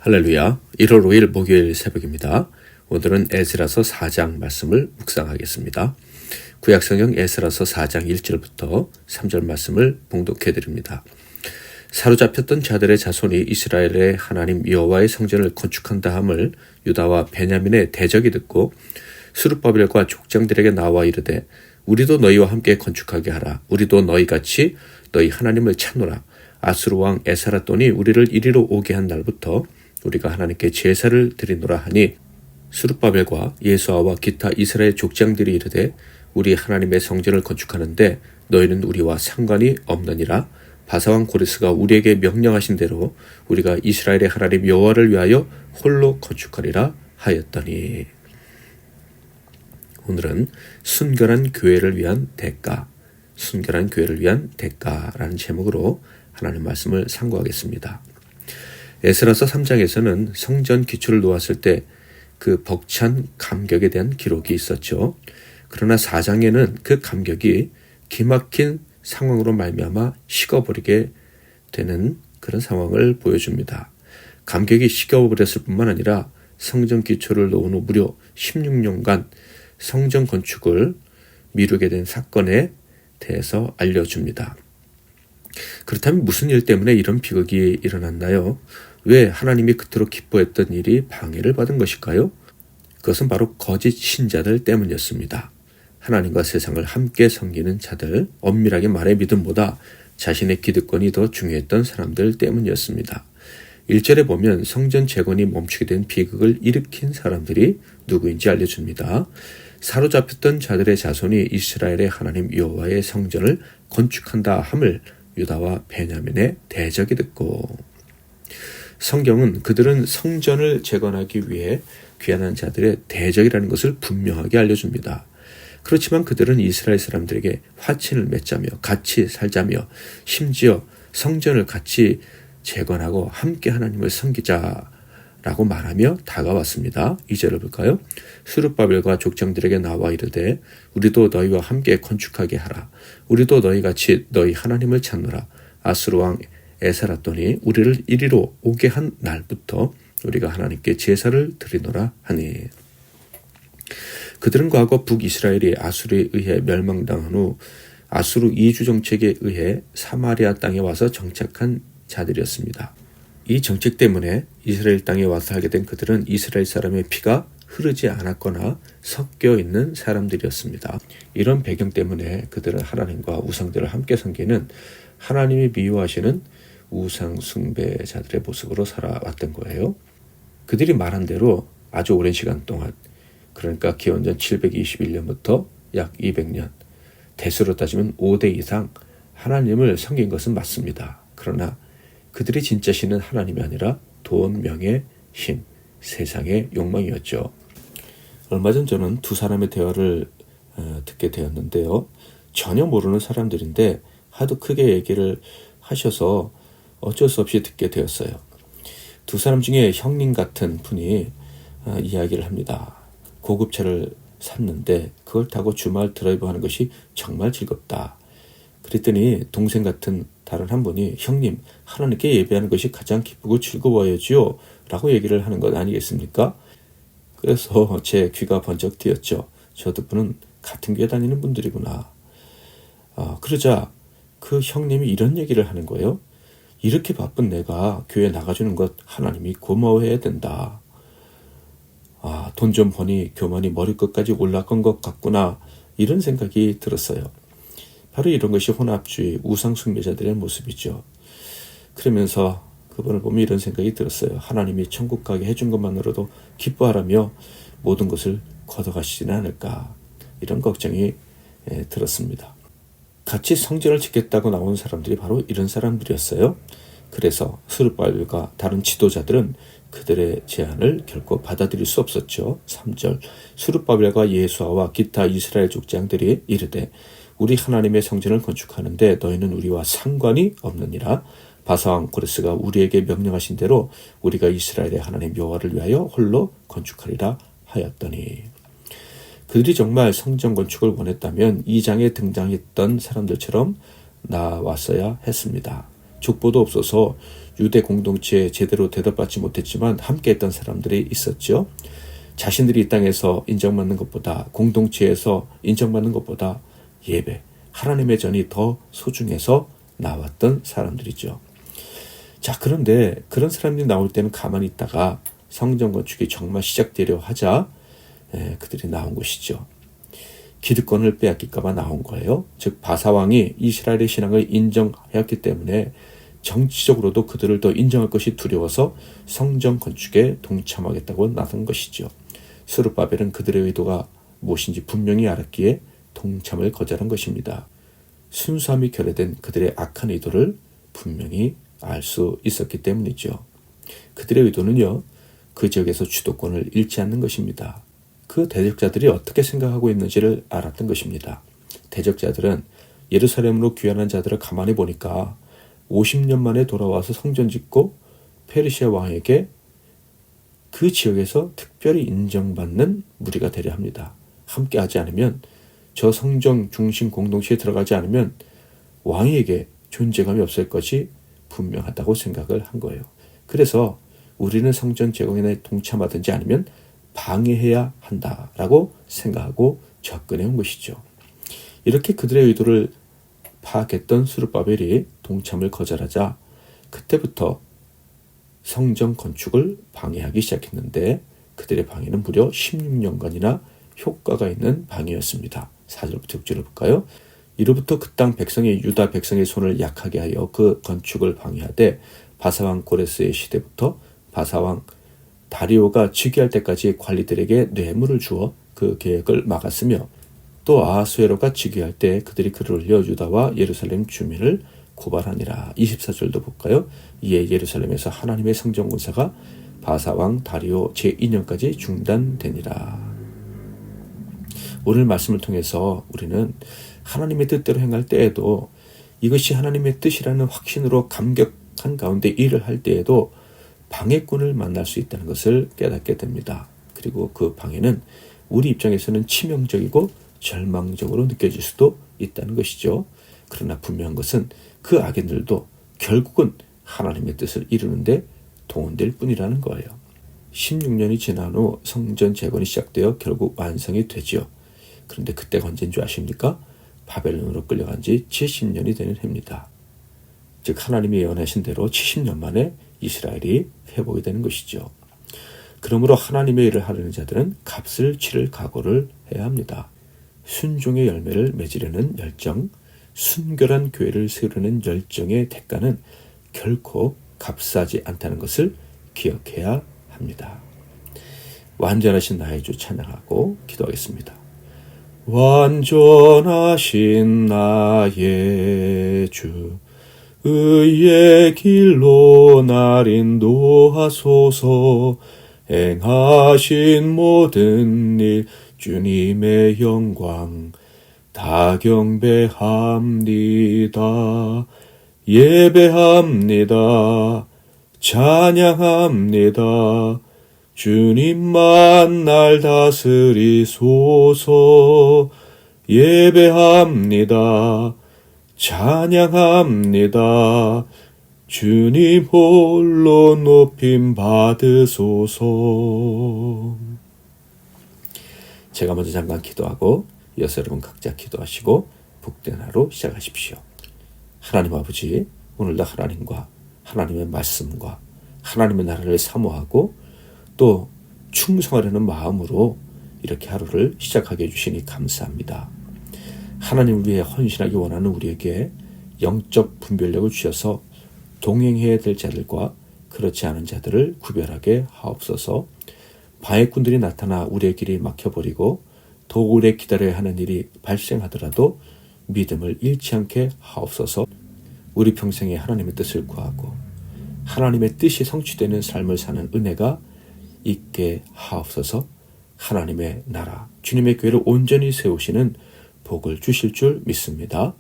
할렐루야. 1월 5일 목요일 새벽입니다. 오늘은 에스라서 4장 말씀을 묵상하겠습니다. 구약성경 에스라서 4장 1절부터 3절 말씀을 봉독해 드립니다. 사로잡혔던 자들의 자손이 이스라엘의 하나님 여호와의 성전을 건축한다 함을 유다와 베냐민의 대적이 듣고 스룹바벨과 족장들에게 나와 이르되 우리도 너희와 함께 건축하게 하라. 우리도 너희같이 너희 하나님을 찾노라. 아수르 왕 에사라돈이 우리를 이리로 오게 한 날부터 우리가 하나님께 제사를 드리노라 하니 스룹바벨과 예수아와 기타 이스라엘 족장들이 이르되 우리 하나님의 성전을 건축하는데 너희는 우리와 상관이 없느니라. 바사왕 고레스가 우리에게 명령하신 대로 우리가 이스라엘의 하나님 여호와를 위하여 홀로 건축하리라 하였더니. 오늘은 순결한 교회를 위한 대가, 순결한 교회를 위한 대가라는 제목으로 하나님 말씀을 상고하겠습니다. 에스라서 3장에서는 성전 기초를 놓았을 때 그 벅찬 감격에 대한 기록이 있었죠. 그러나 4장에는 그 감격이 기막힌 상황으로 말미암아 식어버리게 되는 그런 상황을 보여줍니다. 감격이 식어버렸을 뿐만 아니라 성전 기초를 놓은 후 무려 16년간 성전 건축을 미루게 된 사건에 대해서 알려줍니다. 그렇다면 무슨 일 때문에 이런 비극이 일어났나요? 왜 하나님이 그토록 기뻐했던 일이 방해를 받은 것일까요? 그것은 바로 거짓 신자들 때문이었습니다. 하나님과 세상을 함께 섬기는 자들, 엄밀하게 말해 믿음보다 자신의 기득권이 더 중요했던 사람들 때문이었습니다. 1절에 보면 성전 재건이 멈추게 된 비극을 일으킨 사람들이 누구인지 알려줍니다. 사로잡혔던 자들의 자손이 이스라엘의 하나님 여호와의 성전을 건축한다 함을 유다와 베냐민의 대적이 듣고. 성경은 그들은 성전을 재건하기 위해 귀환한 자들의 대적이라는 것을 분명하게 알려줍니다. 그렇지만 그들은 이스라엘 사람들에게 화친을 맺자며 같이 살자며 심지어 성전을 같이 재건하고 함께 하나님을 섬기자라고 말하며 다가왔습니다. 2절을 볼까요? 스룹바벨과 족장들에게 나와 이르되 우리도 너희와 함께 건축하게 하라. 우리도 너희같이 너희 하나님을 찾노라. 아수르 왕 에사라돈이 우리를 이리로 오게 한 날부터 우리가 하나님께 제사를 드리노라 하니. 그들은 과거 북이스라엘이 아수르에 의해 멸망당한 후 아수르 이주 정책에 의해 사마리아 땅에 와서 정착한 자들이었습니다. 이 정책 때문에 이스라엘 땅에 와서 살게 된 그들은 이스라엘 사람의 피가 흐르지 않았거나 섞여 있는 사람들이었습니다. 이런 배경 때문에 그들은 하나님과 우상들을 함께 섬기는 하나님이 미워하시는 우상 숭배자들의 모습으로 살아왔던 거예요. 그들이 말한 대로 아주 오랜 시간 동안, 그러니까 기원전 721년부터 약 200년, 대수로 따지면 5대 이상 하나님을 섬긴 것은 맞습니다. 그러나 그들이 진짜 신은 하나님이 아니라 돈, 명예, 힘, 세상의 욕망이었죠. 얼마 전 저는 두 사람의 대화를 듣게 되었는데요. 전혀 모르는 사람들인데 하도 크게 얘기를 하셔서 어쩔 수 없이 듣게 되었어요. 두 사람 중에 형님 같은 분이 이야기를 합니다. 고급차를 샀는데 그걸 타고 주말 드라이브하는 것이 정말 즐겁다. 그랬더니 동생 같은 다른 한 분이 형님, 하나님께 예배하는 것이 가장 기쁘고 즐거워야지요 라고 얘기를 하는 것 아니겠습니까? 그래서 제 귀가 번쩍 트였죠. 저 두 분은 같은 교회 다니는 분들이구나. 그러자 그 형님이 이런 얘기를 하는 거예요. 이렇게 바쁜 내가 교회 나가주는 것 하나님이 고마워해야 된다. 돈 좀 버니 교만이 머리끝까지 올라간 것 같구나. 이런 생각이 들었어요. 바로 이런 것이 혼합주의, 우상숭배자들의 모습이죠. 그러면서 그분을 보면 이런 생각이 들었어요. 하나님이 천국 가게 해준 것만으로도 기뻐하라며 모든 것을 걷어가시지는 않을까. 이런 걱정이 들었습니다. 같이 성전을 짓겠다고 나온 사람들이 바로 이런 사람들이었어요. 그래서 스룹바벨과 다른 지도자들은 그들의 제안을 결코 받아들일 수 없었죠. 3절 스룹바벨과 예수아와 기타 이스라엘 족장들이 이르되 우리 하나님의 성전을 건축하는데 너희는 우리와 상관이 없느니라. 바사왕 고레스가 우리에게 명령하신 대로 우리가 이스라엘의 하나님 여호와를 위하여 홀로 건축하리라 하였더니. 그들이 정말 성전 건축을 원했다면 2장에 등장했던 사람들처럼 나왔어야 했습니다. 족보도 없어서 유대 공동체에 제대로 대접받지 못했지만 함께했던 사람들이 있었죠. 자신들이 이 땅에서 인정받는 것보다, 공동체에서 인정받는 것보다 예배, 하나님의 전이 더 소중해서 나왔던 사람들이죠. 자, 그런데 그런 사람들이 나올 때는 가만히 있다가 성전 건축이 정말 시작되려 하자 그들이 나온 것이죠. 기득권을 빼앗길까 봐 나온 거예요. 즉 바사왕이 이스라엘의 신앙을 인정하였기 때문에 정치적으로도 그들을 더 인정할 것이 두려워서 성전 건축에 동참하겠다고 나선 것이죠. 스룹바벨은 그들의 의도가 무엇인지 분명히 알았기에 동참을 거절한 것입니다. 순수함이 결여된 그들의 악한 의도를 분명히 알 수 있었기 때문이죠. 그들의 의도는요, 그 지역에서 주도권을 잃지 않는 것입니다. 그 대적자들이 어떻게 생각하고 있는지를 알았던 것입니다. 대적자들은 예루살렘으로 귀환한 자들을 가만히 보니까 50년 만에 돌아와서 성전 짓고 페르시아 왕에게 그 지역에서 특별히 인정받는 무리가 되려 합니다. 함께 하지 않으면, 저 성전 중심 공동체에 들어가지 않으면 왕에게 존재감이 없을 것이 분명하다고 생각을 한 거예요. 그래서 우리는 성전 재건에 동참하든지 아니면 방해해야 한다라고 생각하고 접근해 온 것이죠. 이렇게 그들의 의도를 파악했던 스룹바벨이 동참을 거절하자 그때부터 성전 건축을 방해하기 시작했는데 그들의 방해는 무려 16년간이나 효과가 있는 방해였습니다. 4절부터 6절을 볼까요? 이로부터 그 땅 백성이 유다 백성의 손을 약하게 하여 그 건축을 방해하되 바사왕 고레스의 시대부터 바사왕 다리오가 즉위할 때까지 관리들에게 뇌물을 주어 그 계획을 막았으며 또 아하수에로가 즉위할 때 그들이 글을 올려 유다와 예루살렘 주민을 고발하니라. 24절도 볼까요? 이에 예루살렘에서 하나님의 성전 공사가 바사왕 다리오 제2년까지 중단되니라. 오늘 말씀을 통해서 우리는 하나님의 뜻대로 행할 때에도 이것이 하나님의 뜻이라는 확신으로 감격한 가운데 일을 할 때에도 방해꾼을 만날 수 있다는 것을 깨닫게 됩니다. 그리고 그 방해는 우리 입장에서는 치명적이고 절망적으로 느껴질 수도 있다는 것이죠. 그러나 분명한 것은 그 악인들도 결국은 하나님의 뜻을 이루는데 동원될 뿐이라는 거예요. 16년이 지난 후 성전 재건이 시작되어 결국 완성이 되죠. 그런데 그때가 언제인 줄 아십니까? 바벨론으로 끌려간 지 70년이 되는 해입니다. 즉 하나님이 예언하신 대로 70년 만에 이스라엘이 회복이 되는 것이죠. 그러므로 하나님의 일을 하려는 자들은 값을 치를 각오를 해야 합니다. 순종의 열매를 맺으려는 열정, 순결한 교회를 세우려는 열정의 대가는 결코 값싸지 않다는 것을 기억해야 합니다. 완전하신 나의 주 찬양하고 기도하겠습니다. 완전하신 나의 주 의의 길로 날 인도하소서. 행하신 모든 일 주님의 영광 다 경배합니다. 예배합니다. 찬양합니다. 주님만 날 다스리소서. 예배합니다. 찬양합니다. 주님 홀로 높임 받으소서. 제가 먼저 잠깐 기도하고 이어서 여러분 각자 기도하시고 복된 하루 시작하십시오. 하나님 아버지, 오늘도 하나님과 하나님의 말씀과 하나님의 나라를 사모하고 또 충성하려는 마음으로 이렇게 하루를 시작하게 해주시니 감사합니다. 하나님을 위해 헌신하기 원하는 우리에게 영적 분별력을 주셔서 동행해야 될 자들과 그렇지 않은 자들을 구별하게 하옵소서. 방해꾼들이 나타나 우리의 길이 막혀버리고 더 오래 기다려야 하는 일이 발생하더라도 믿음을 잃지 않게 하옵소서. 우리 평생에 하나님의 뜻을 구하고 하나님의 뜻이 성취되는 삶을 사는 은혜가 있게 하옵소서. 하나님의 나라, 주님의 교회를 온전히 세우시는 복을 주실 줄 믿습니다.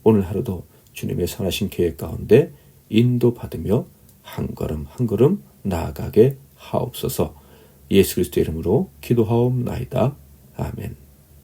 오늘 하루도 주님의 선하신 계획 가운데 인도받으며 한 걸음 한 걸음 나아가게 하옵소서. 예수 그리스도의 이름으로 기도하옵나이다. 아멘.